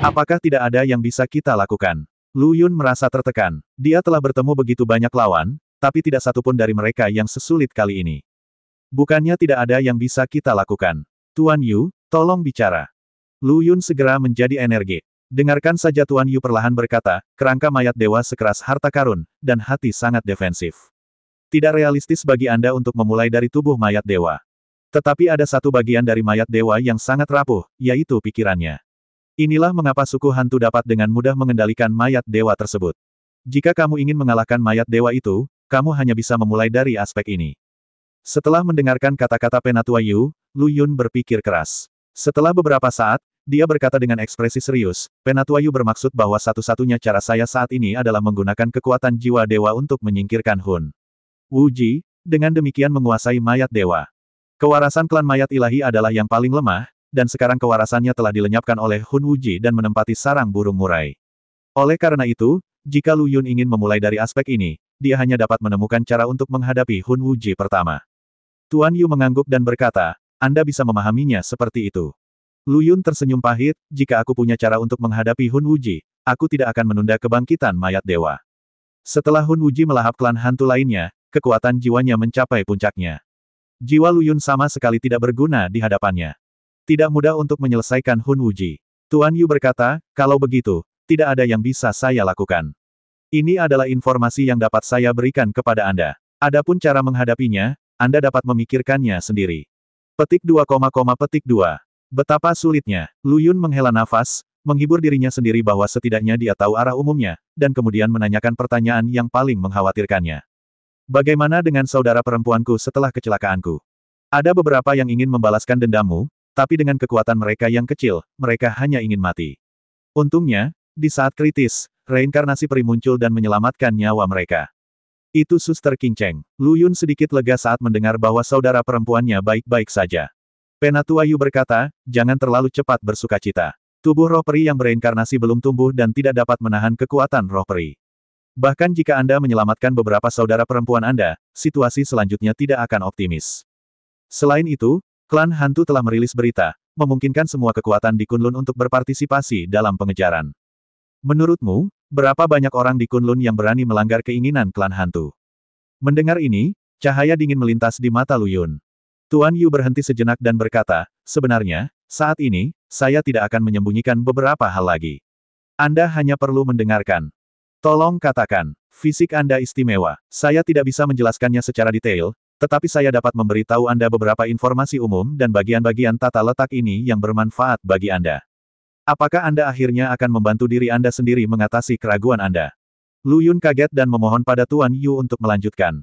Apakah tidak ada yang bisa kita lakukan? Lu Yun merasa tertekan. Dia telah bertemu begitu banyak lawan, tapi tidak satupun dari mereka yang sesulit kali ini. Bukannya tidak ada yang bisa kita lakukan. Tuan Yu, tolong bicara. Lu Yun segera menjadi energi. Dengarkan saja, Tuan Yu perlahan berkata, kerangka mayat dewa sekeras harta karun, dan hati sangat defensif. Tidak realistis bagi Anda untuk memulai dari tubuh mayat dewa. Tetapi ada satu bagian dari mayat dewa yang sangat rapuh, yaitu pikirannya. Inilah mengapa suku hantu dapat dengan mudah mengendalikan mayat dewa tersebut. Jika kamu ingin mengalahkan mayat dewa itu, kamu hanya bisa memulai dari aspek ini. Setelah mendengarkan kata-kata Penatua Yu, Lu Yun berpikir keras. Setelah beberapa saat, dia berkata dengan ekspresi serius, Penatua Yu bermaksud bahwa satu-satunya cara saya saat ini adalah menggunakan kekuatan jiwa dewa untuk menyingkirkan Hun Wuji, dengan demikian menguasai mayat dewa. Kewarasan klan mayat ilahi adalah yang paling lemah, dan sekarang kewarasannya telah dilenyapkan oleh Hun Wuji dan menempati sarang burung murai. Oleh karena itu, jika Lu Yun ingin memulai dari aspek ini, dia hanya dapat menemukan cara untuk menghadapi Hun Wuji pertama. Tuan Yu mengangguk dan berkata, Anda bisa memahaminya seperti itu. Lu Yun tersenyum pahit, jika aku punya cara untuk menghadapi Hun Wuji, aku tidak akan menunda kebangkitan mayat dewa. Setelah Hun Wuji melahap klan hantu lainnya, kekuatan jiwanya mencapai puncaknya. Jiwa Lu Yun sama sekali tidak berguna di hadapannya. Tidak mudah untuk menyelesaikan Hun Wuji. Tuan Yu berkata, kalau begitu, tidak ada yang bisa saya lakukan. Ini adalah informasi yang dapat saya berikan kepada Anda. Adapun cara menghadapinya, Anda dapat memikirkannya sendiri. Petik 2, petik 2. Betapa sulitnya. Lu Yun menghela nafas, menghibur dirinya sendiri bahwa setidaknya dia tahu arah umumnya, dan kemudian menanyakan pertanyaan yang paling mengkhawatirkannya. Bagaimana dengan saudara perempuanku setelah kecelakaanku? Ada beberapa yang ingin membalaskan dendammu, tapi dengan kekuatan mereka yang kecil, mereka hanya ingin mati. Untungnya, di saat kritis, reinkarnasi peri muncul dan menyelamatkan nyawa mereka. Itu Suster King Cheng. Lu Yun sedikit lega saat mendengar bahwa saudara perempuannya baik-baik saja. Penatua Yu berkata, jangan terlalu cepat bersukacita. Tubuh roh peri yang bereinkarnasi belum tumbuh dan tidak dapat menahan kekuatan roh peri. Bahkan jika Anda menyelamatkan beberapa saudara perempuan Anda, situasi selanjutnya tidak akan optimis. Selain itu, klan hantu telah merilis berita, memungkinkan semua kekuatan di Kunlun untuk berpartisipasi dalam pengejaran. Menurutmu, berapa banyak orang di Kunlun yang berani melanggar keinginan klan hantu? Mendengar ini, cahaya dingin melintas di mata Lu Yun. Tuan Yu berhenti sejenak dan berkata, sebenarnya, saat ini, saya tidak akan menyembunyikan beberapa hal lagi. Anda hanya perlu mendengarkan. Tolong katakan, fisik Anda istimewa. Saya tidak bisa menjelaskannya secara detail, tetapi saya dapat memberitahu Anda beberapa informasi umum dan bagian-bagian tata letak ini yang bermanfaat bagi Anda. Apakah Anda akhirnya akan membantu diri Anda sendiri mengatasi keraguan Anda? Lu Yun kaget dan memohon pada Tuan Yu untuk melanjutkan.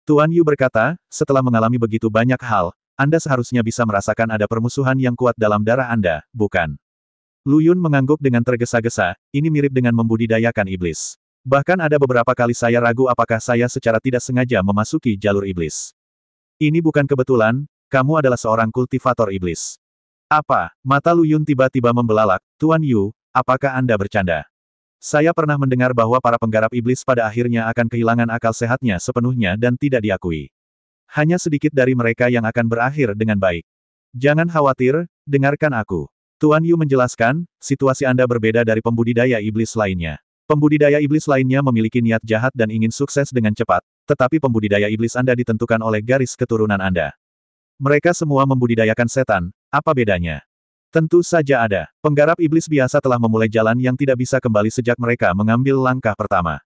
Tuan Yu berkata, setelah mengalami begitu banyak hal, Anda seharusnya bisa merasakan ada permusuhan yang kuat dalam darah Anda, bukan? Lu Yun mengangguk dengan tergesa-gesa, ini mirip dengan membudidayakan iblis. Bahkan ada beberapa kali saya ragu apakah saya secara tidak sengaja memasuki jalur iblis. Ini bukan kebetulan, kamu adalah seorang kultivator iblis. Apa? Mata Lu Yun tiba-tiba membelalak, Tuan Yu, apakah Anda bercanda? Saya pernah mendengar bahwa para penggarap iblis pada akhirnya akan kehilangan akal sehatnya sepenuhnya dan tidak diakui. Hanya sedikit dari mereka yang akan berakhir dengan baik. Jangan khawatir, dengarkan aku. Tuan Yu menjelaskan, situasi Anda berbeda dari pembudidaya iblis lainnya. Pembudidaya iblis lainnya memiliki niat jahat dan ingin sukses dengan cepat, tetapi pembudidaya iblis Anda ditentukan oleh garis keturunan Anda. Mereka semua membudidayakan setan, apa bedanya? Tentu saja ada. Penggarap iblis biasa telah memulai jalan yang tidak bisa kembali sejak mereka mengambil langkah pertama.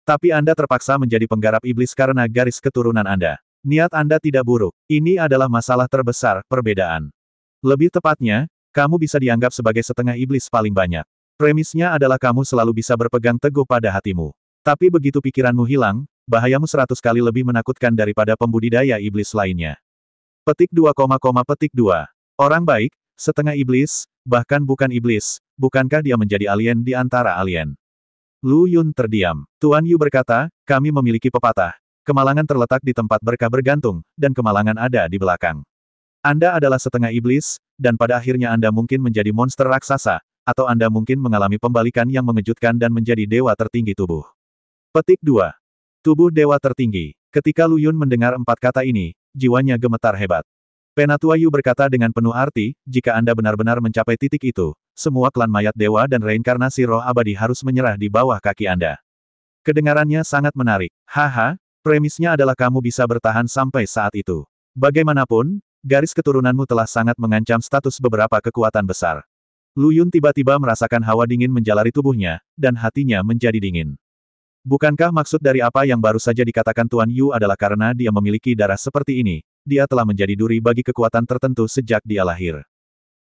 Tapi Anda terpaksa menjadi penggarap iblis karena garis keturunan Anda. Niat Anda tidak buruk. Ini adalah masalah terbesar, perbedaan. Lebih tepatnya, kamu bisa dianggap sebagai setengah iblis paling banyak. Premisnya adalah kamu selalu bisa berpegang teguh pada hatimu. Tapi begitu pikiranmu hilang, bahayamu 100 kali lebih menakutkan daripada pembudidaya iblis lainnya. Petik 2, petik 2. Orang baik, setengah iblis, bahkan bukan iblis, bukankah dia menjadi alien di antara alien? Lu Yun terdiam. Tuan Yu berkata, kami memiliki pepatah. Kemalangan terletak di tempat berkah bergantung, dan kemalangan ada di belakang. Anda adalah setengah iblis, dan pada akhirnya Anda mungkin menjadi monster raksasa, atau Anda mungkin mengalami pembalikan yang mengejutkan dan menjadi dewa tertinggi tubuh. Petik 2. Tubuh dewa tertinggi. Ketika Lu Yun mendengar 4 kata ini, jiwanya gemetar hebat. Penatua Yu berkata dengan penuh arti, jika Anda benar-benar mencapai titik itu, semua klan mayat dewa dan reinkarnasi roh abadi harus menyerah di bawah kaki Anda. Kedengarannya sangat menarik. Haha, premisnya adalah kamu bisa bertahan sampai saat itu. Bagaimanapun, garis keturunanmu telah sangat mengancam status beberapa kekuatan besar. Lu Yun tiba-tiba merasakan hawa dingin menjalari tubuhnya, dan hatinya menjadi dingin. Bukankah maksud dari apa yang baru saja dikatakan Tuan Yu adalah karena dia memiliki darah seperti ini, dia telah menjadi duri bagi kekuatan tertentu sejak dia lahir.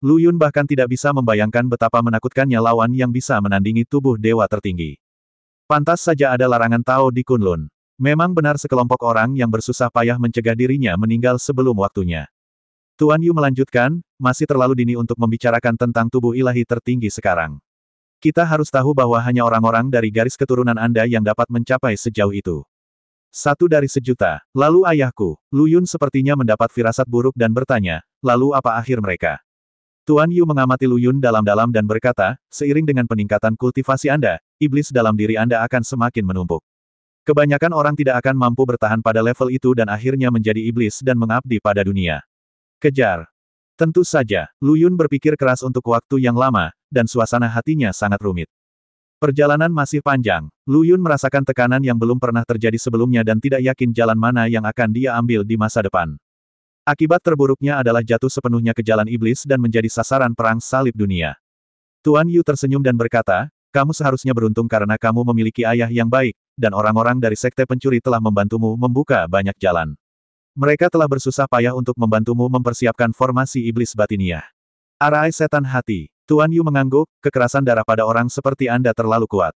Lu Yun bahkan tidak bisa membayangkan betapa menakutkannya lawan yang bisa menandingi tubuh dewa tertinggi. Pantas saja ada larangan Tao di Kunlun. Memang benar sekelompok orang yang bersusah payah mencegah dirinya meninggal sebelum waktunya. Tuan Yu melanjutkan, masih terlalu dini untuk membicarakan tentang tubuh ilahi tertinggi sekarang. Kita harus tahu bahwa hanya orang-orang dari garis keturunan Anda yang dapat mencapai sejauh itu. 1 dari sejuta. Lalu ayahku, Lu Yun sepertinya mendapat firasat buruk dan bertanya, lalu apa akhir mereka? Tuan Yu mengamati Lu Yun dalam-dalam dan berkata, seiring dengan peningkatan kultivasi Anda, iblis dalam diri Anda akan semakin menumpuk. Kebanyakan orang tidak akan mampu bertahan pada level itu dan akhirnya menjadi iblis dan mengabdi pada dunia. Kejar. Tentu saja, Lu Yun berpikir keras untuk waktu yang lama, dan suasana hatinya sangat rumit. Perjalanan masih panjang. Lu Yun merasakan tekanan yang belum pernah terjadi sebelumnya dan tidak yakin jalan mana yang akan dia ambil di masa depan. Akibat terburuknya adalah jatuh sepenuhnya ke jalan iblis dan menjadi sasaran perang salib dunia. Tuan Yu tersenyum dan berkata, kamu seharusnya beruntung karena kamu memiliki ayah yang baik, dan orang-orang dari sekte pencuri telah membantumu membuka banyak jalan. Mereka telah bersusah payah untuk membantumu mempersiapkan formasi iblis batiniah. Arai setan hati. Tuan Yu mengangguk, kekerasan darah pada orang seperti Anda terlalu kuat.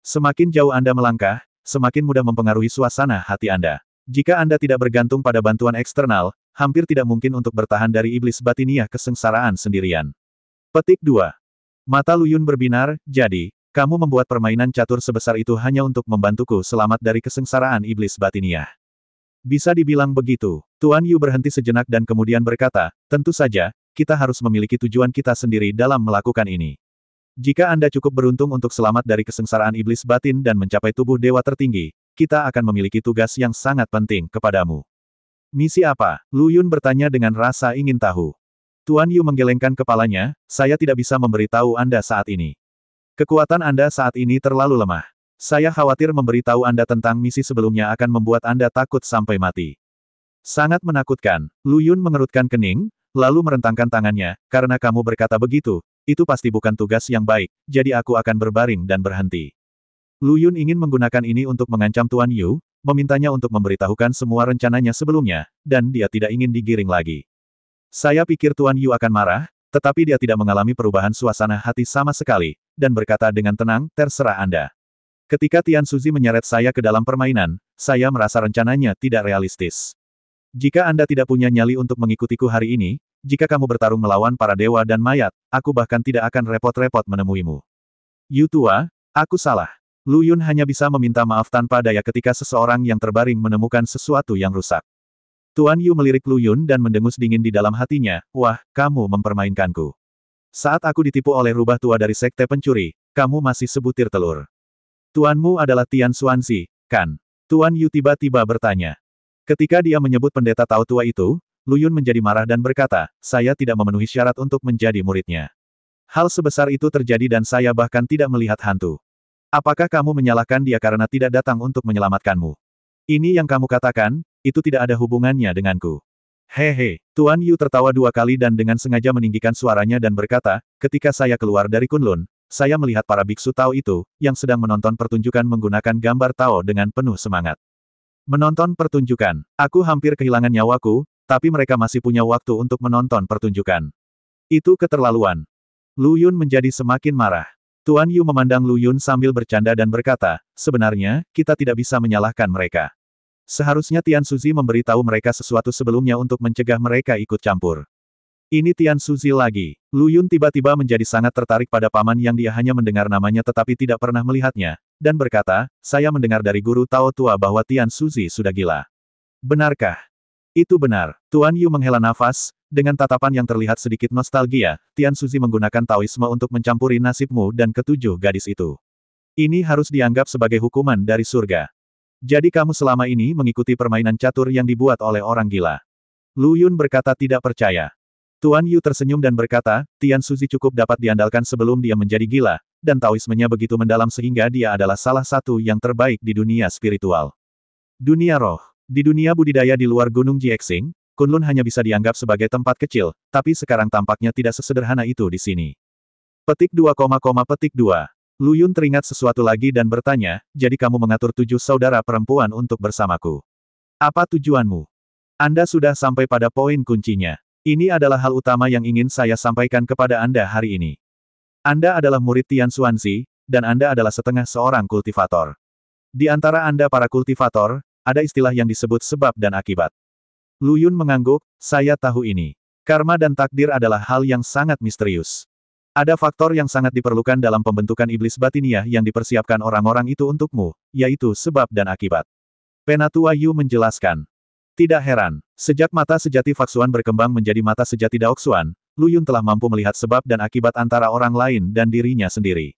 Semakin jauh Anda melangkah, semakin mudah mempengaruhi suasana hati Anda. Jika Anda tidak bergantung pada bantuan eksternal, hampir tidak mungkin untuk bertahan dari iblis batiniah kesengsaraan sendirian. Petik 2. Mata Lu Yun berbinar, jadi, kamu membuat permainan catur sebesar itu hanya untuk membantuku selamat dari kesengsaraan iblis batiniah. Bisa dibilang begitu. Tuan Yu berhenti sejenak dan kemudian berkata, tentu saja, kita harus memiliki tujuan kita sendiri dalam melakukan ini. Jika Anda cukup beruntung untuk selamat dari kesengsaraan iblis batin dan mencapai tubuh dewa tertinggi, kita akan memiliki tugas yang sangat penting kepadamu. Misi apa? Lu Yun bertanya dengan rasa ingin tahu. Tuan Yu menggelengkan kepalanya, saya tidak bisa memberitahu Anda saat ini. Kekuatan Anda saat ini terlalu lemah. Saya khawatir memberitahu Anda tentang misi sebelumnya akan membuat Anda takut sampai mati. Sangat menakutkan. Lu Yun mengerutkan kening, lalu merentangkan tangannya, karena kamu berkata begitu, itu pasti bukan tugas yang baik, jadi aku akan berbaring dan berhenti. Lu Yun ingin menggunakan ini untuk mengancam Tuan Yu, memintanya untuk memberitahukan semua rencananya sebelumnya, dan dia tidak ingin digiring lagi. Saya pikir Tuan Yu akan marah, tetapi dia tidak mengalami perubahan suasana hati sama sekali, dan berkata dengan tenang, terserah Anda. Ketika Tian Suzi menyeret saya ke dalam permainan, saya merasa rencananya tidak realistis. Jika Anda tidak punya nyali untuk mengikutiku hari ini, jika kamu bertarung melawan para dewa dan mayat, aku bahkan tidak akan repot-repot menemuimu. Yu tua, aku salah. Lu Yun hanya bisa meminta maaf tanpa daya ketika seseorang yang terbaring menemukan sesuatu yang rusak. Tuan Yu melirik Lu Yun dan mendengus dingin di dalam hatinya, wah, kamu mempermainkanku. Saat aku ditipu oleh rubah tua dari sekte pencuri, kamu masih sebutir telur. Tuanmu adalah Tian Xuanzi, kan? Tuan Yu tiba-tiba bertanya. Ketika dia menyebut pendeta Tao tua itu, Lu Yun menjadi marah dan berkata, saya tidak memenuhi syarat untuk menjadi muridnya. Hal sebesar itu terjadi dan saya bahkan tidak melihat hantu. Apakah kamu menyalahkan dia karena tidak datang untuk menyelamatkanmu? Ini yang kamu katakan, itu tidak ada hubungannya denganku. Hehe, Tuan Yu tertawa 2 kali dan dengan sengaja meninggikan suaranya dan berkata, ketika saya keluar dari Kunlun, saya melihat para biksu Tao itu, yang sedang menonton pertunjukan menggunakan gambar Tao dengan penuh semangat. Menonton pertunjukan. Aku hampir kehilangan nyawaku, tapi mereka masih punya waktu untuk menonton pertunjukan. Itu keterlaluan. Lu Yun menjadi semakin marah. Tuan Yu memandang Lu Yun sambil bercanda dan berkata, sebenarnya, kita tidak bisa menyalahkan mereka. Seharusnya Tian Suzi memberitahu mereka sesuatu sebelumnya untuk mencegah mereka ikut campur. Ini Tian Suzi lagi. Lu Yun tiba-tiba menjadi sangat tertarik pada paman yang dia hanya mendengar namanya tetapi tidak pernah melihatnya, dan berkata, saya mendengar dari guru Tao tua bahwa Tian Suzi sudah gila. Benarkah? Itu benar. Tuan Yu menghela nafas, dengan tatapan yang terlihat sedikit nostalgia, Tian Suzi menggunakan Taoisme untuk mencampuri nasibmu dan ketujuh gadis itu. Ini harus dianggap sebagai hukuman dari surga. Jadi kamu selama ini mengikuti permainan catur yang dibuat oleh orang gila. Lu Yun berkata tidak percaya. Tuan Yu tersenyum dan berkata, Tian Suzi cukup dapat diandalkan sebelum dia menjadi gila, dan Taoismenya begitu mendalam sehingga dia adalah salah satu yang terbaik di dunia spiritual. Dunia roh. Di dunia budidaya di luar Gunung Jiexing, Kunlun hanya bisa dianggap sebagai tempat kecil, tapi sekarang tampaknya tidak sesederhana itu di sini. Petik 2, petik 2. Lu Yun teringat sesuatu lagi dan bertanya, jadi kamu mengatur 7 saudara perempuan untuk bersamaku. Apa tujuanmu? Anda sudah sampai pada poin kuncinya. Ini adalah hal utama yang ingin saya sampaikan kepada Anda hari ini. Anda adalah murid Tian Xuanzi, dan Anda adalah setengah seorang kultivator. Di antara Anda para kultivator, ada istilah yang disebut sebab dan akibat. Lu Yun mengangguk, saya tahu ini. Karma dan takdir adalah hal yang sangat misterius. Ada faktor yang sangat diperlukan dalam pembentukan iblis batiniah yang dipersiapkan orang-orang itu untukmu, yaitu sebab dan akibat. Penatua Yu menjelaskan. Tidak heran, sejak mata sejati Faksuan berkembang menjadi mata sejati Daoxuan, Lu Yun telah mampu melihat sebab dan akibat antara orang lain dan dirinya sendiri.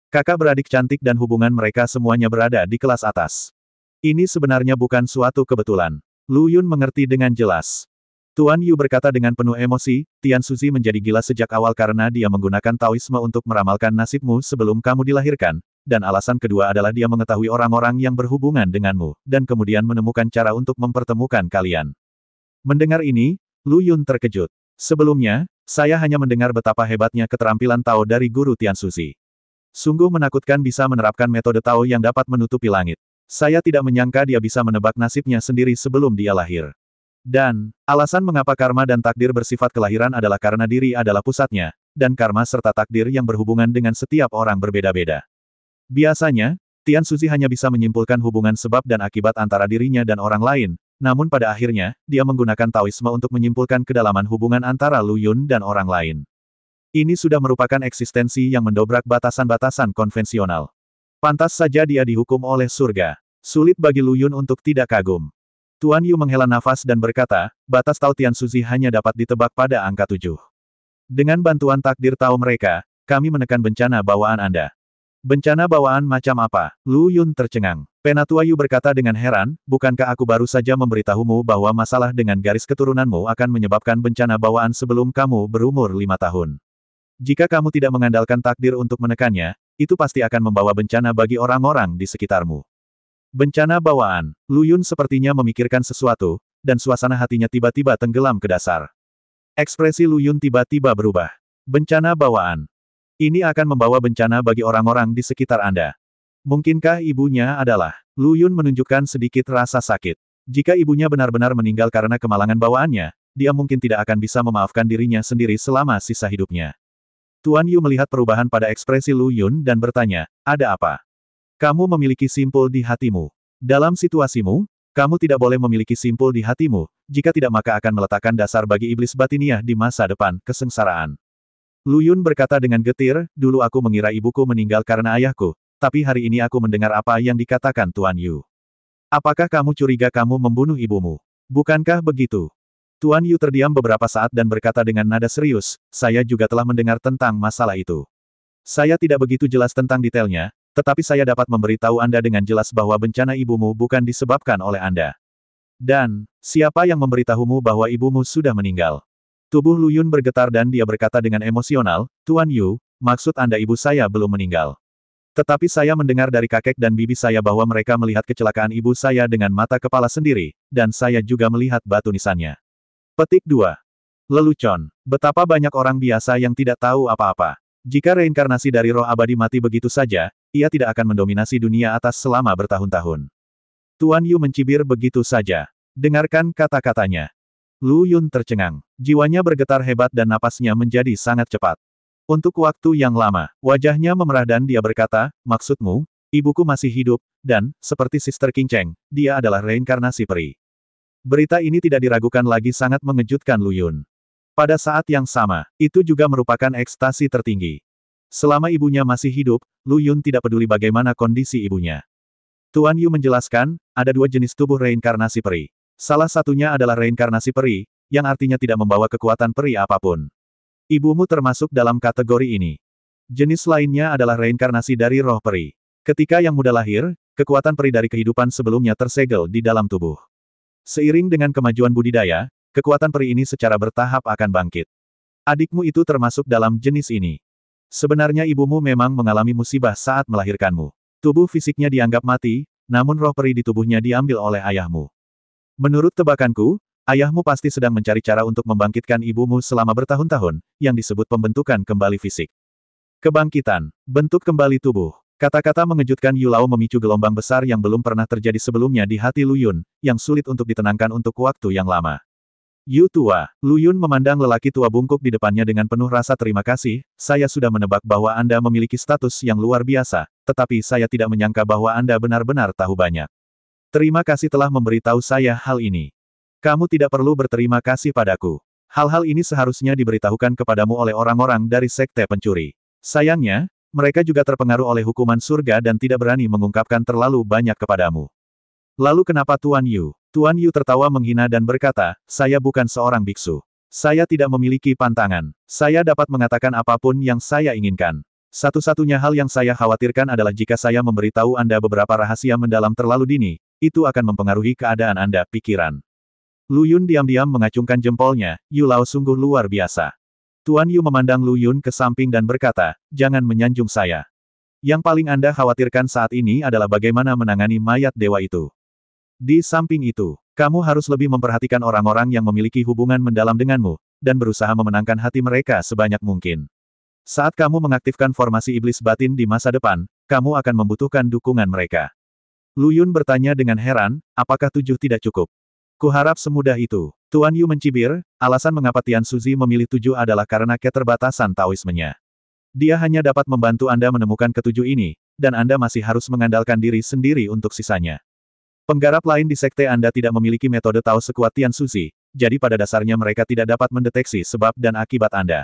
Kakak beradik cantik dan hubungan mereka semuanya berada di kelas atas. Ini sebenarnya bukan suatu kebetulan. Lu Yun mengerti dengan jelas. Tuan Yu berkata dengan penuh emosi, Tian Suzi menjadi gila sejak awal karena dia menggunakan Taoisme untuk meramalkan nasibmu sebelum kamu dilahirkan, dan alasan kedua adalah dia mengetahui orang-orang yang berhubungan denganmu, dan kemudian menemukan cara untuk mempertemukan kalian. Mendengar ini, Lu Yun terkejut. Sebelumnya, saya hanya mendengar betapa hebatnya keterampilan Tao dari guru Tian Suzi. Sungguh menakutkan bisa menerapkan metode Tao yang dapat menutupi langit. Saya tidak menyangka dia bisa menebak nasibnya sendiri sebelum dia lahir. Dan, alasan mengapa karma dan takdir bersifat kelahiran adalah karena diri adalah pusatnya, dan karma serta takdir yang berhubungan dengan setiap orang berbeda-beda. Biasanya, Tian Suzi hanya bisa menyimpulkan hubungan sebab dan akibat antara dirinya dan orang lain, namun pada akhirnya, dia menggunakan Taoisme untuk menyimpulkan kedalaman hubungan antara Lu Yun dan orang lain. Ini sudah merupakan eksistensi yang mendobrak batasan-batasan konvensional. Pantas saja dia dihukum oleh surga. Sulit bagi Lu Yun untuk tidak kagum. Tuan Yu menghela nafas dan berkata, batas Tao Tian Suzi hanya dapat ditebak pada angka 7. Dengan bantuan takdir Tao mereka, kami menekan bencana bawaan Anda. Bencana bawaan macam apa? Lu Yun tercengang. Penatua Yu berkata dengan heran, bukankah aku baru saja memberitahumu bahwa masalah dengan garis keturunanmu akan menyebabkan bencana bawaan sebelum kamu berumur 5 tahun. Jika kamu tidak mengandalkan takdir untuk menekannya, itu pasti akan membawa bencana bagi orang-orang di sekitarmu. Bencana bawaan. Lu Yun sepertinya memikirkan sesuatu, dan suasana hatinya tiba-tiba tenggelam ke dasar. Ekspresi Lu Yun tiba-tiba berubah. Bencana bawaan. Ini akan membawa bencana bagi orang-orang di sekitar Anda. Mungkinkah ibunya adalah? Lu Yun menunjukkan sedikit rasa sakit. Jika ibunya benar-benar meninggal karena kemalangan bawaannya, dia mungkin tidak akan bisa memaafkan dirinya sendiri selama sisa hidupnya. Tuan Yu melihat perubahan pada ekspresi Lu Yun dan bertanya, ada apa? Kamu memiliki simpul di hatimu. Dalam situasimu, kamu tidak boleh memiliki simpul di hatimu, jika tidak maka akan meletakkan dasar bagi iblis batiniah di masa depan, kesengsaraan. Lu Yun berkata dengan getir, dulu aku mengira ibuku meninggal karena ayahku, tapi hari ini aku mendengar apa yang dikatakan Tuan Yu. Apakah kamu curiga kamu membunuh ibumu? Bukankah begitu? Tuan Yu terdiam beberapa saat dan berkata dengan nada serius, saya juga telah mendengar tentang masalah itu. Saya tidak begitu jelas tentang detailnya, tetapi saya dapat memberitahu Anda dengan jelas bahwa bencana ibumu bukan disebabkan oleh Anda. Dan, siapa yang memberitahumu bahwa ibumu sudah meninggal? Tubuh Lu Yun bergetar dan dia berkata dengan emosional, Tuan Yu, maksud Anda ibu saya belum meninggal. Tetapi saya mendengar dari kakek dan bibi saya bahwa mereka melihat kecelakaan ibu saya dengan mata kepala sendiri, dan saya juga melihat batu nisannya. Petik 2. Lelucon. Betapa banyak orang biasa yang tidak tahu apa-apa. Jika reinkarnasi dari roh abadi mati begitu saja, ia tidak akan mendominasi dunia atas selama bertahun-tahun. Tuan Yu mencibir begitu saja. Dengarkan kata-katanya. Lu Yun tercengang. Jiwanya bergetar hebat dan napasnya menjadi sangat cepat. Untuk waktu yang lama, wajahnya memerah dan dia berkata, maksudmu, ibuku masih hidup, dan, seperti Sister King Cheng, dia adalah reinkarnasi peri. Berita ini tidak diragukan lagi sangat mengejutkan Lu Yun. Pada saat yang sama, itu juga merupakan ekstasi tertinggi. Selama ibunya masih hidup, Lu Yun tidak peduli bagaimana kondisi ibunya. Tuan Yu menjelaskan, ada 2 jenis tubuh reinkarnasi peri. Salah satunya adalah reinkarnasi peri, yang artinya tidak membawa kekuatan peri apapun. Ibumu termasuk dalam kategori ini. Jenis lainnya adalah reinkarnasi dari roh peri. Ketika yang muda lahir, kekuatan peri dari kehidupan sebelumnya tersegel di dalam tubuh. Seiring dengan kemajuan budidaya, kekuatan peri ini secara bertahap akan bangkit. Adikmu itu termasuk dalam jenis ini. Sebenarnya ibumu memang mengalami musibah saat melahirkanmu. Tubuh fisiknya dianggap mati, namun roh peri di tubuhnya diambil oleh ayahmu. Menurut tebakanku, ayahmu pasti sedang mencari cara untuk membangkitkan ibumu selama bertahun-tahun, yang disebut pembentukan kembali fisik. Kebangkitan, bentuk kembali tubuh. Kata-kata mengejutkan Yu Lao memicu gelombang besar yang belum pernah terjadi sebelumnya di hati Lu Yun, yang sulit untuk ditenangkan untuk waktu yang lama. Yu tua, Lu Yun memandang lelaki tua bungkuk di depannya dengan penuh rasa terima kasih, saya sudah menebak bahwa Anda memiliki status yang luar biasa, tetapi saya tidak menyangka bahwa Anda benar-benar tahu banyak. Terima kasih telah memberitahu saya hal ini. Kamu tidak perlu berterima kasih padaku. Hal-hal ini seharusnya diberitahukan kepadamu oleh orang-orang dari sekte pencuri. Sayangnya, mereka juga terpengaruh oleh hukuman surga dan tidak berani mengungkapkan terlalu banyak kepadamu. Lalu kenapa Tuan Yu? Tuan Yu tertawa menghina dan berkata, saya bukan seorang biksu. Saya tidak memiliki pantangan. Saya dapat mengatakan apapun yang saya inginkan. Satu-satunya hal yang saya khawatirkan adalah jika saya memberitahu Anda beberapa rahasia mendalam terlalu dini, itu akan mempengaruhi keadaan Anda, pikiran. Lu Yun diam-diam mengacungkan jempolnya, Yu Lao sungguh luar biasa. Tuan Yu memandang Lu Yun ke samping dan berkata, jangan menyanjung saya. Yang paling Anda khawatirkan saat ini adalah bagaimana menangani mayat dewa itu. Di samping itu, kamu harus lebih memperhatikan orang-orang yang memiliki hubungan mendalam denganmu, dan berusaha memenangkan hati mereka sebanyak mungkin. Saat kamu mengaktifkan formasi iblis batin di masa depan, kamu akan membutuhkan dukungan mereka. Lu Yun bertanya dengan heran, apakah 7 tidak cukup? Kuharap semudah itu. Tuan Yu mencibir, alasan mengapa Tian Suzi memilih 7 adalah karena keterbatasan Taoismenya. Dia hanya dapat membantu Anda menemukan ketujuh ini, dan Anda masih harus mengandalkan diri sendiri untuk sisanya. Penggarap lain di sekte Anda tidak memiliki metode Tao sekuat Tian Suzi, jadi pada dasarnya mereka tidak dapat mendeteksi sebab dan akibat Anda.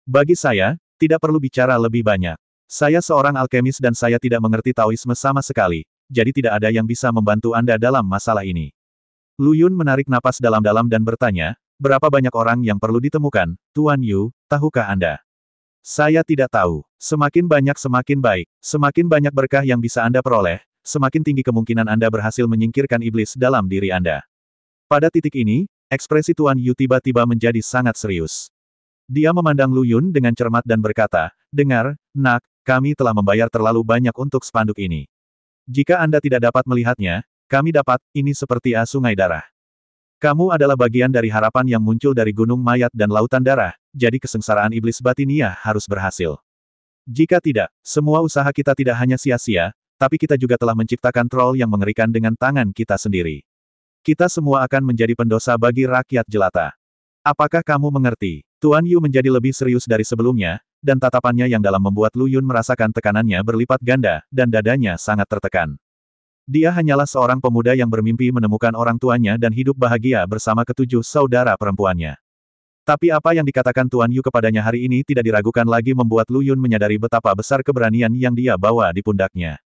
Bagi saya, tidak perlu bicara lebih banyak. Saya seorang alkemis dan saya tidak mengerti Taoisme sama sekali, jadi tidak ada yang bisa membantu Anda dalam masalah ini. Lu Yun menarik napas dalam-dalam dan bertanya, berapa banyak orang yang perlu ditemukan, Tuan Yu, tahukah Anda? Saya tidak tahu. Semakin banyak semakin baik. Semakin banyak berkah yang bisa Anda peroleh, semakin tinggi kemungkinan Anda berhasil menyingkirkan iblis dalam diri Anda. Pada titik ini, ekspresi Tuan Yu tiba-tiba menjadi sangat serius. Dia memandang Lu Yun dengan cermat dan berkata, dengar, nak, kami telah membayar terlalu banyak untuk spanduk ini. Jika Anda tidak dapat melihatnya, kami dapat, ini seperti sungai darah. Kamu adalah bagian dari harapan yang muncul dari gunung mayat dan lautan darah, jadi kesengsaraan iblis batinia harus berhasil. Jika tidak, semua usaha kita tidak hanya sia-sia, tapi kita juga telah menciptakan troll yang mengerikan dengan tangan kita sendiri. Kita semua akan menjadi pendosa bagi rakyat jelata. Apakah kamu mengerti? Tuan Yu menjadi lebih serius dari sebelumnya, dan tatapannya yang dalam membuat Lu Yun merasakan tekanannya berlipat ganda, dan dadanya sangat tertekan. Dia hanyalah seorang pemuda yang bermimpi menemukan orang tuanya dan hidup bahagia bersama ketujuh saudara perempuannya. Tapi apa yang dikatakan Tuan Yu kepadanya hari ini tidak diragukan lagi membuat Lu Yun menyadari betapa besar keberanian yang dia bawa di pundaknya.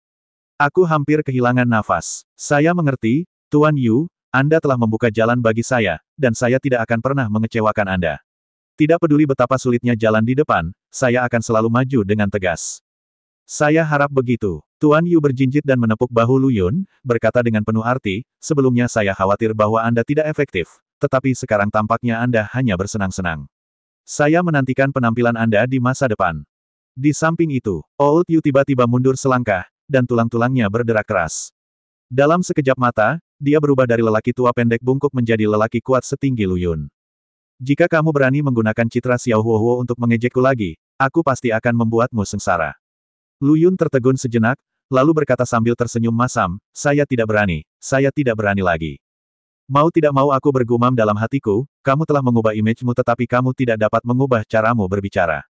Aku hampir kehilangan nafas. Saya mengerti, Tuan Yu, Anda telah membuka jalan bagi saya, dan saya tidak akan pernah mengecewakan Anda. Tidak peduli betapa sulitnya jalan di depan, saya akan selalu maju dengan tegas. Saya harap begitu. Tuan Yu berjinjit dan menepuk bahu Lu Yun, berkata dengan penuh arti, sebelumnya saya khawatir bahwa Anda tidak efektif, tetapi sekarang tampaknya Anda hanya bersenang-senang. Saya menantikan penampilan Anda di masa depan. Di samping itu, Old Yu tiba-tiba mundur selangkah, dan tulang-tulangnya berderak keras. Dalam sekejap mata, dia berubah dari lelaki tua pendek bungkuk menjadi lelaki kuat setinggi Lu Yun. Jika kamu berani menggunakan citra Xiao Huohuo untuk mengejekku lagi, aku pasti akan membuatmu sengsara. Lu Yun tertegun sejenak, lalu berkata sambil tersenyum masam, saya tidak berani lagi. Mau tidak mau aku bergumam dalam hatiku, kamu telah mengubah image-mu tetapi kamu tidak dapat mengubah caramu berbicara.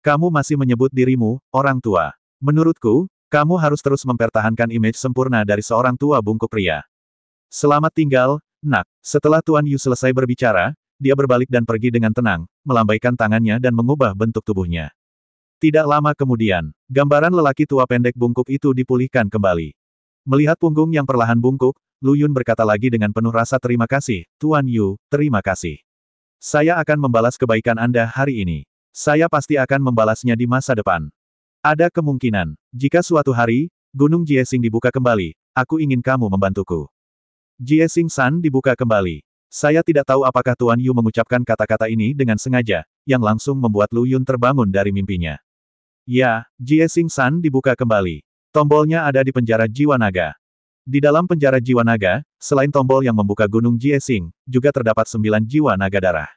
Kamu masih menyebut dirimu, orang tua. Menurutku, kamu harus terus mempertahankan image sempurna dari seorang tua bungkuk pria. Selamat tinggal, nak. Setelah Tuan Yu selesai berbicara, dia berbalik dan pergi dengan tenang, melambaikan tangannya dan mengubah bentuk tubuhnya. Tidak lama kemudian, gambaran lelaki tua pendek bungkuk itu dipulihkan kembali. Melihat punggung yang perlahan bungkuk, Lu Yun berkata lagi dengan penuh rasa terima kasih, Tuan Yu, terima kasih. Saya akan membalas kebaikan Anda hari ini. Saya pasti akan membalasnya di masa depan. Ada kemungkinan, jika suatu hari, Gunung Jiesing dibuka kembali, aku ingin kamu membantuku. Jiesing San dibuka kembali. Saya tidak tahu apakah Tuan Yu mengucapkan kata-kata ini dengan sengaja, yang langsung membuat Lu Yun terbangun dari mimpinya. Ya, Jie Xing San dibuka kembali. Tombolnya ada di penjara jiwa naga. Di dalam penjara jiwa naga, selain tombol yang membuka gunung Jie Xing, juga terdapat 9 jiwa naga darah.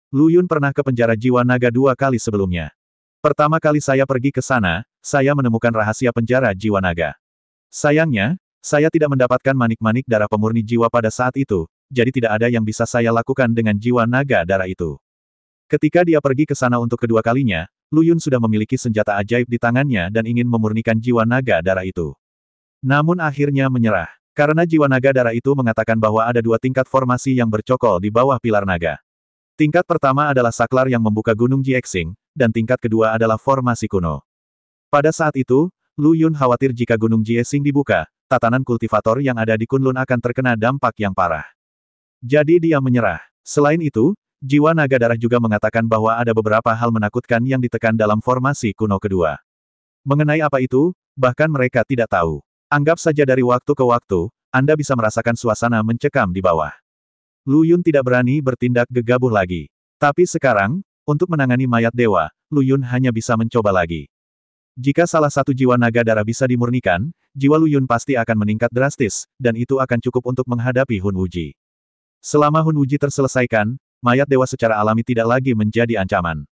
Lu Yun pernah ke penjara jiwa naga 2 kali sebelumnya. Pertama kali saya pergi ke sana, saya menemukan rahasia penjara jiwa naga. Sayangnya, saya tidak mendapatkan manik-manik darah pemurni jiwa pada saat itu, jadi tidak ada yang bisa saya lakukan dengan jiwa naga darah itu. Ketika dia pergi ke sana untuk kedua kalinya, Lu Yun sudah memiliki senjata ajaib di tangannya dan ingin memurnikan jiwa naga darah itu. Namun akhirnya menyerah. Karena jiwa naga darah itu mengatakan bahwa ada 2 tingkat formasi yang bercokol di bawah pilar naga. Tingkat pertama adalah saklar yang membuka gunung Jiexing, dan tingkat kedua adalah formasi kuno. Pada saat itu, Lu Yun khawatir jika gunung Jiexing dibuka, tatanan kultivator yang ada di Kunlun akan terkena dampak yang parah. Jadi dia menyerah. Selain itu, jiwa naga darah juga mengatakan bahwa ada beberapa hal menakutkan yang ditekan dalam formasi kuno kedua. Mengenai apa itu, bahkan mereka tidak tahu. Anggap saja dari waktu ke waktu, Anda bisa merasakan suasana mencekam di bawah. Lu Yun tidak berani bertindak gegabah lagi. Tapi sekarang, untuk menangani mayat dewa, Lu Yun hanya bisa mencoba lagi. Jika salah satu jiwa naga darah bisa dimurnikan, jiwa Lu Yun pasti akan meningkat drastis, dan itu akan cukup untuk menghadapi Hun Wuji. Selama Hun Wuji terselesaikan, mayat dewa secara alami tidak lagi menjadi ancaman.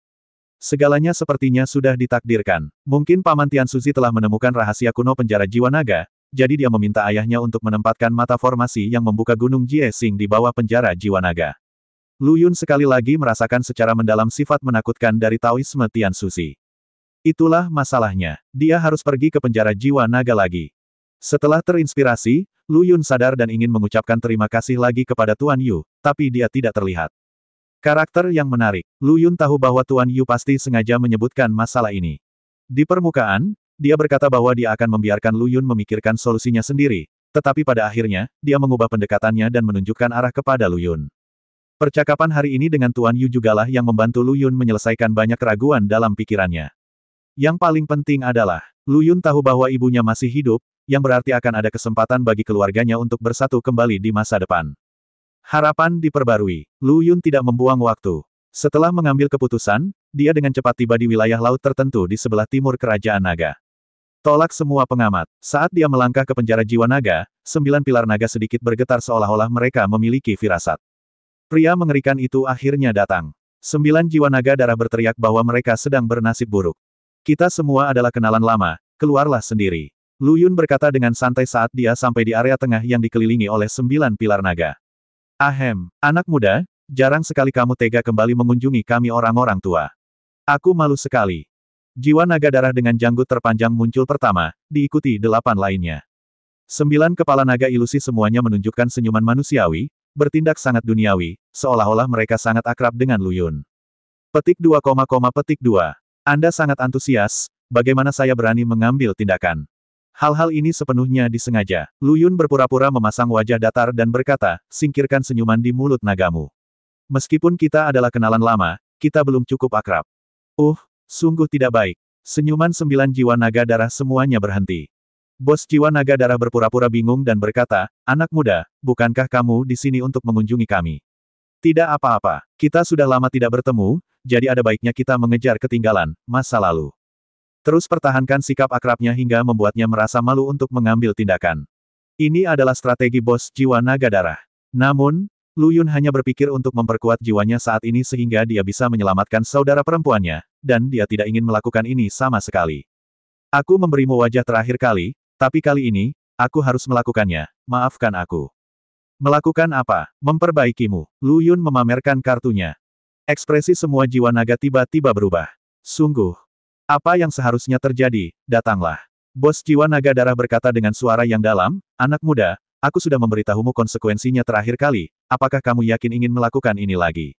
Segalanya sepertinya sudah ditakdirkan. Mungkin Paman Tian Suzi telah menemukan rahasia kuno penjara jiwa naga, jadi dia meminta ayahnya untuk menempatkan mata formasi yang membuka gunung Jiexing di bawah penjara jiwa naga. Lu Yun sekali lagi merasakan secara mendalam sifat menakutkan dari Taoisme Tian Suzi. Itulah masalahnya. Dia harus pergi ke penjara jiwa naga lagi. Setelah terinspirasi, Lu Yun sadar dan ingin mengucapkan terima kasih lagi kepada Tuan Yu, tapi dia tidak terlihat. Karakter yang menarik. Lu Yun tahu bahwa Tuan Yu pasti sengaja menyebutkan masalah ini. Di permukaan, dia berkata bahwa dia akan membiarkan Lu Yun memikirkan solusinya sendiri, tetapi pada akhirnya, dia mengubah pendekatannya dan menunjukkan arah kepada Lu Yun. Percakapan hari ini dengan Tuan Yu jugalah yang membantu Lu Yun menyelesaikan banyak keraguan dalam pikirannya. Yang paling penting adalah, Lu Yun tahu bahwa ibunya masih hidup, yang berarti akan ada kesempatan bagi keluarganya untuk bersatu kembali di masa depan. Harapan diperbarui. Lu Yun tidak membuang waktu. Setelah mengambil keputusan, dia dengan cepat tiba di wilayah laut tertentu di sebelah timur kerajaan naga. Tolak semua pengamat. Saat dia melangkah ke penjara jiwa naga, 9 pilar naga sedikit bergetar seolah-olah mereka memiliki firasat. Pria mengerikan itu akhirnya datang. 9 jiwa naga darah berteriak bahwa mereka sedang bernasib buruk. Kita semua adalah kenalan lama, keluarlah sendiri. Lu Yun berkata dengan santai saat dia sampai di area tengah yang dikelilingi oleh 9 pilar naga. Ahem, anak muda, jarang sekali kamu tega kembali mengunjungi kami orang-orang tua. Aku malu sekali. Jiwa naga darah dengan janggut terpanjang muncul pertama, diikuti 8 lainnya. 9 kepala naga ilusi semuanya menunjukkan senyuman manusiawi, bertindak sangat duniawi, seolah-olah mereka sangat akrab dengan Lu Yun. Petik 2, petik 2. Anda sangat antusias, bagaimana saya berani mengambil tindakan? Hal-hal ini sepenuhnya disengaja. Lu Yun berpura-pura memasang wajah datar dan berkata, singkirkan senyuman di mulut nagamu. Meskipun kita adalah kenalan lama, kita belum cukup akrab. Sungguh tidak baik. Senyuman 9 jiwa naga darah semuanya berhenti. Bos jiwa naga darah berpura-pura bingung dan berkata, anak muda, bukankah kamu di sini untuk mengunjungi kami? Tidak apa-apa, kita sudah lama tidak bertemu, jadi ada baiknya kita mengejar ketinggalan masa lalu. Terus pertahankan sikap akrabnya hingga membuatnya merasa malu untuk mengambil tindakan. Ini adalah strategi bos jiwa naga darah. Namun, Lu Yun hanya berpikir untuk memperkuat jiwanya saat ini sehingga dia bisa menyelamatkan saudara perempuannya, dan dia tidak ingin melakukan ini sama sekali. Aku memberimu wajah terakhir kali, tapi kali ini, aku harus melakukannya, maafkan aku. Melakukan apa? Memperbaikimu. Lu Yun memamerkan kartunya. Ekspresi semua jiwa naga tiba-tiba berubah. Sungguh. Apa yang seharusnya terjadi, datanglah. Bos jiwa naga darah berkata dengan suara yang dalam, anak muda, aku sudah memberitahumu konsekuensinya terakhir kali, apakah kamu yakin ingin melakukan ini lagi?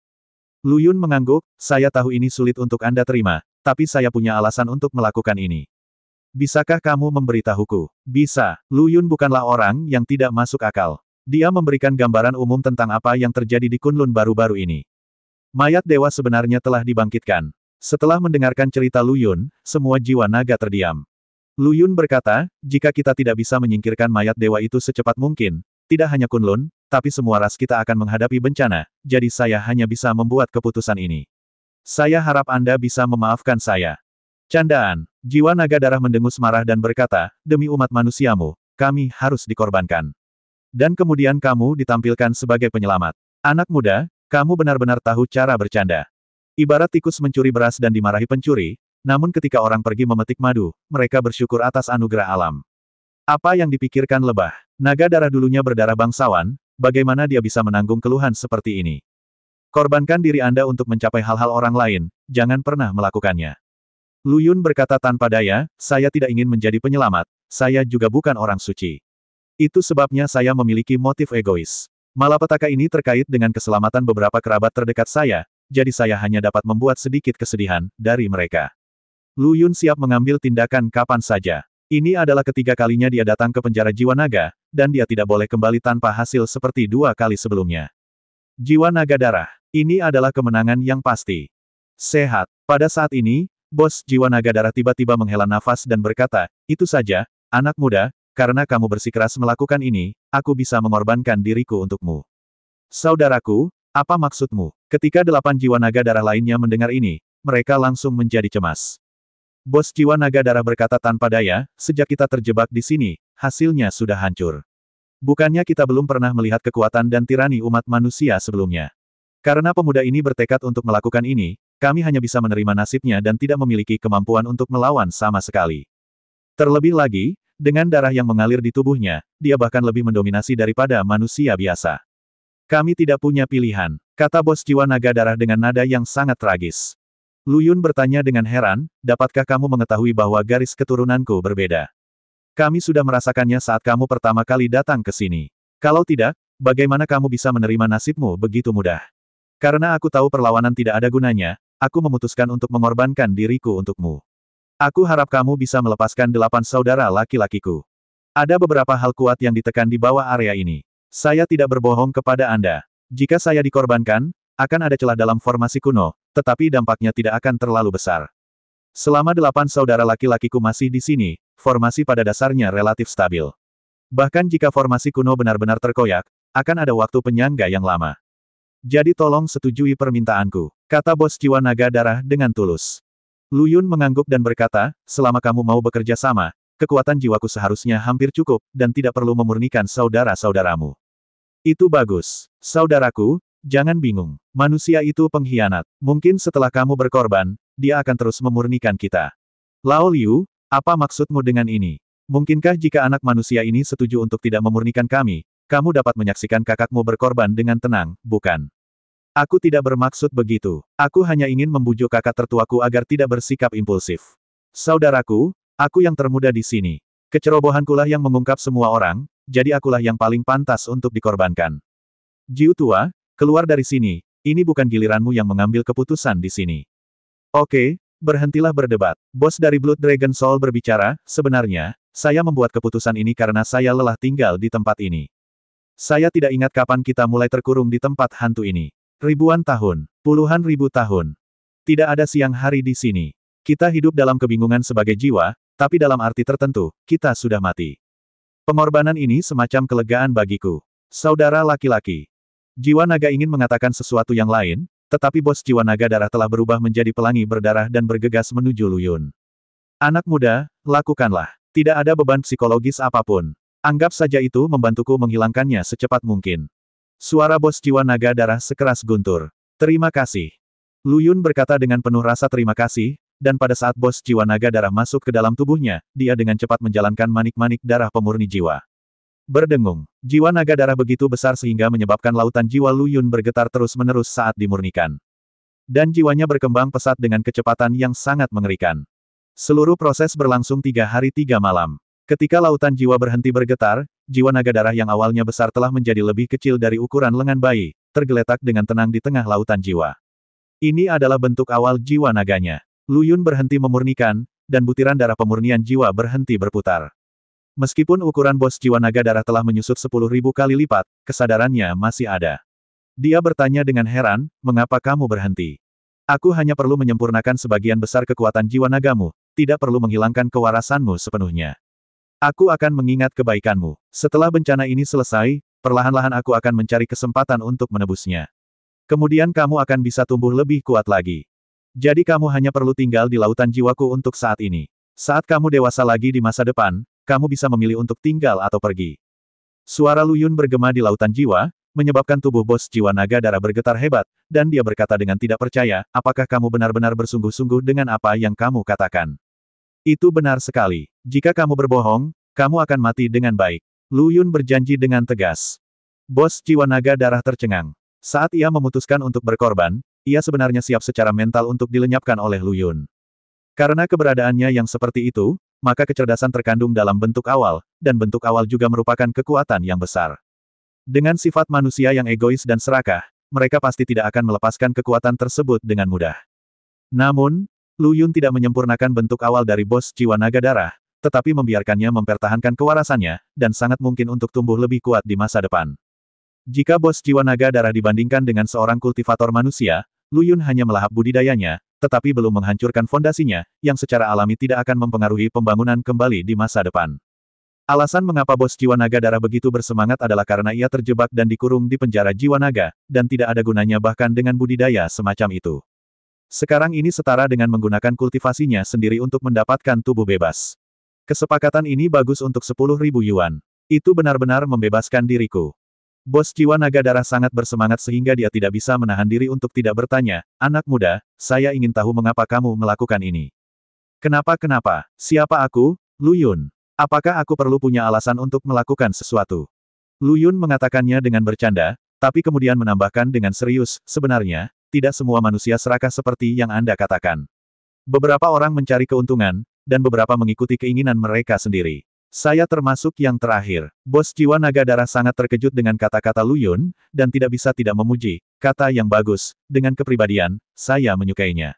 Lu Yun mengangguk, saya tahu ini sulit untuk Anda terima, tapi saya punya alasan untuk melakukan ini. Bisakah kamu memberitahuku? Bisa, Lu Yun bukanlah orang yang tidak masuk akal. Dia memberikan gambaran umum tentang apa yang terjadi di Kunlun baru-baru ini. Mayat dewa sebenarnya telah dibangkitkan. Setelah mendengarkan cerita Lu Yun, semua jiwa naga terdiam. Lu Yun berkata, jika kita tidak bisa menyingkirkan mayat dewa itu secepat mungkin, tidak hanya Kunlun, tapi semua ras kita akan menghadapi bencana, jadi saya hanya bisa membuat keputusan ini. Saya harap Anda bisa memaafkan saya. Candaan. Jiwa naga darah mendengus marah dan berkata, demi umat manusiamu, kami harus dikorbankan. Dan kemudian kamu ditampilkan sebagai penyelamat. Anak muda, kamu benar-benar tahu cara bercanda. Ibarat tikus mencuri beras dan dimarahi pencuri, namun ketika orang pergi memetik madu, mereka bersyukur atas anugerah alam. Apa yang dipikirkan lebah? Naga darah dulunya berdarah bangsawan, bagaimana dia bisa menanggung keluhan seperti ini? Korbankan diri Anda untuk mencapai hal-hal orang lain, jangan pernah melakukannya. Lu Yun berkata tanpa daya, saya tidak ingin menjadi penyelamat, saya juga bukan orang suci. Itu sebabnya saya memiliki motif egois. Malapetaka ini terkait dengan keselamatan beberapa kerabat terdekat saya, jadi saya hanya dapat membuat sedikit kesedihan dari mereka. Lu Yun siap mengambil tindakan kapan saja. Ini adalah ketiga kalinya dia datang ke penjara jiwa naga, dan dia tidak boleh kembali tanpa hasil seperti 2 kali sebelumnya. Jiwa naga darah. Ini adalah kemenangan yang pasti. Sehat. Pada saat ini, bos jiwa naga darah tiba-tiba menghela nafas dan berkata, itu saja, anak muda, karena kamu bersikeras melakukan ini, aku bisa mengorbankan diriku untukmu. Saudaraku, apa maksudmu? Ketika 8 jiwa naga darah lainnya mendengar ini, mereka langsung menjadi cemas. Bos jiwa naga darah berkata tanpa daya, sejak kita terjebak di sini, hasilnya sudah hancur. Bukannya kita belum pernah melihat kekuatan dan tirani umat manusia sebelumnya. Karena pemuda ini bertekad untuk melakukan ini, kami hanya bisa menerima nasibnya dan tidak memiliki kemampuan untuk melawan sama sekali. Terlebih lagi, dengan darah yang mengalir di tubuhnya, dia bahkan lebih mendominasi daripada manusia biasa. Kami tidak punya pilihan, kata bos jiwa naga darah dengan nada yang sangat tragis. Lu Yun bertanya dengan heran, dapatkah kamu mengetahui bahwa garis keturunanku berbeda? Kami sudah merasakannya saat kamu pertama kali datang ke sini. Kalau tidak, bagaimana kamu bisa menerima nasibmu begitu mudah? Karena aku tahu perlawanan tidak ada gunanya, aku memutuskan untuk mengorbankan diriku untukmu. Aku harap kamu bisa melepaskan 8 saudara laki-lakiku. Ada beberapa hal kuat yang ditekan di bawah area ini. Saya tidak berbohong kepada Anda. Jika saya dikorbankan, akan ada celah dalam formasi kuno, tetapi dampaknya tidak akan terlalu besar. Selama 8 saudara laki-lakiku masih di sini, formasi pada dasarnya relatif stabil. Bahkan jika formasi kuno benar-benar terkoyak, akan ada waktu penyangga yang lama. Jadi tolong setujui permintaanku, kata bos jiwa naga darah dengan tulus. Lu Yun mengangguk dan berkata, selama kamu mau bekerja sama, kekuatan jiwaku seharusnya hampir cukup, dan tidak perlu memurnikan saudara-saudaramu. Itu bagus. Saudaraku, jangan bingung. Manusia itu pengkhianat. Mungkin setelah kamu berkorban, dia akan terus memurnikan kita. Lao Liu, apa maksudmu dengan ini? Mungkinkah jika anak manusia ini setuju untuk tidak memurnikan kami, kamu dapat menyaksikan kakakmu berkorban dengan tenang, bukan? Aku tidak bermaksud begitu. Aku hanya ingin membujuk kakak tertuaku agar tidak bersikap impulsif. Saudaraku, aku yang termuda di sini. Kecerobohankulah yang mengungkap semua orang, jadi akulah yang paling pantas untuk dikorbankan. Jiu tua, keluar dari sini, ini bukan giliranmu yang mengambil keputusan di sini. Oke, berhentilah berdebat. Bos dari Blood Dragon Soul berbicara, sebenarnya, saya membuat keputusan ini karena saya lelah tinggal di tempat ini. Saya tidak ingat kapan kita mulai terkurung di tempat hantu ini. Ribuan tahun, puluhan ribu tahun. Tidak ada siang hari di sini. Kita hidup dalam kebingungan sebagai jiwa, tapi dalam arti tertentu, kita sudah mati. Pengorbanan ini semacam kelegaan bagiku. Saudara laki-laki. Jiwa naga ingin mengatakan sesuatu yang lain, tetapi bos jiwa naga darah telah berubah menjadi pelangi berdarah dan bergegas menuju Lu Yun. Anak muda, lakukanlah. Tidak ada beban psikologis apapun. Anggap saja itu membantuku menghilangkannya secepat mungkin. Suara bos jiwa naga darah sekeras guntur. Terima kasih. Lu Yun berkata dengan penuh rasa terima kasih, dan pada saat bos jiwa naga darah masuk ke dalam tubuhnya, dia dengan cepat menjalankan manik-manik darah pemurni jiwa. Berdengung. Jiwa naga darah begitu besar sehingga menyebabkan lautan jiwa Lu Yun bergetar terus-menerus saat dimurnikan. Dan jiwanya berkembang pesat dengan kecepatan yang sangat mengerikan. Seluruh proses berlangsung 3 hari 3 malam. Ketika lautan jiwa berhenti bergetar, jiwa naga darah yang awalnya besar telah menjadi lebih kecil dari ukuran lengan bayi, tergeletak dengan tenang di tengah lautan jiwa. Ini adalah bentuk awal jiwa naganya. Lu Yun berhenti memurnikan, dan butiran darah pemurnian jiwa berhenti berputar. Meskipun ukuran bos jiwa naga darah telah menyusut 10.000 kali lipat, kesadarannya masih ada. Dia bertanya dengan heran, mengapa kamu berhenti? Aku hanya perlu menyempurnakan sebagian besar kekuatan jiwa nagamu, tidak perlu menghilangkan kewarasanmu sepenuhnya. Aku akan mengingat kebaikanmu. Setelah bencana ini selesai, perlahan-lahan aku akan mencari kesempatan untuk menebusnya. Kemudian kamu akan bisa tumbuh lebih kuat lagi. Jadi kamu hanya perlu tinggal di lautan jiwaku untuk saat ini. Saat kamu dewasa lagi di masa depan, kamu bisa memilih untuk tinggal atau pergi. Suara Lu Yun bergema di lautan jiwa, menyebabkan tubuh bos jiwa naga darah bergetar hebat, dan dia berkata dengan tidak percaya, apakah kamu benar-benar bersungguh-sungguh dengan apa yang kamu katakan? Itu benar sekali. Jika kamu berbohong, kamu akan mati dengan baik. Lu Yun berjanji dengan tegas. Bos jiwa naga darah tercengang. Saat ia memutuskan untuk berkorban, ia sebenarnya siap secara mental untuk dilenyapkan oleh Lu Yun. Karena keberadaannya yang seperti itu, maka kecerdasan terkandung dalam bentuk awal, dan bentuk awal juga merupakan kekuatan yang besar. Dengan sifat manusia yang egois dan serakah, mereka pasti tidak akan melepaskan kekuatan tersebut dengan mudah. Namun, Lu Yun tidak menyempurnakan bentuk awal dari bos jiwa naga darah, tetapi membiarkannya mempertahankan kewarasannya, dan sangat mungkin untuk tumbuh lebih kuat di masa depan. Jika bos jiwa naga darah dibandingkan dengan seorang kultivator manusia, Lu Yun hanya melahap budidayanya, tetapi belum menghancurkan fondasinya, yang secara alami tidak akan mempengaruhi pembangunan kembali di masa depan. Alasan mengapa bos jiwa naga darah begitu bersemangat adalah karena ia terjebak dan dikurung di penjara jiwa naga, dan tidak ada gunanya bahkan dengan budidaya semacam itu. Sekarang ini setara dengan menggunakan kultivasinya sendiri untuk mendapatkan tubuh bebas. Kesepakatan ini bagus untuk 10.000 yuan. Itu benar-benar membebaskan diriku. Bos jiwa naga darah sangat bersemangat sehingga dia tidak bisa menahan diri untuk tidak bertanya, anak muda, saya ingin tahu mengapa kamu melakukan ini. Kenapa? Siapa aku, Lu Yun? Apakah aku perlu punya alasan untuk melakukan sesuatu? Lu Yun mengatakannya dengan bercanda, tapi kemudian menambahkan dengan serius, sebenarnya, tidak semua manusia serakah seperti yang Anda katakan. Beberapa orang mencari keuntungan, dan beberapa mengikuti keinginan mereka sendiri. Saya termasuk yang terakhir. Bos jiwa naga darah sangat terkejut dengan kata-kata Lu Yun, dan tidak bisa tidak memuji, kata yang bagus, dengan kepribadian, saya menyukainya.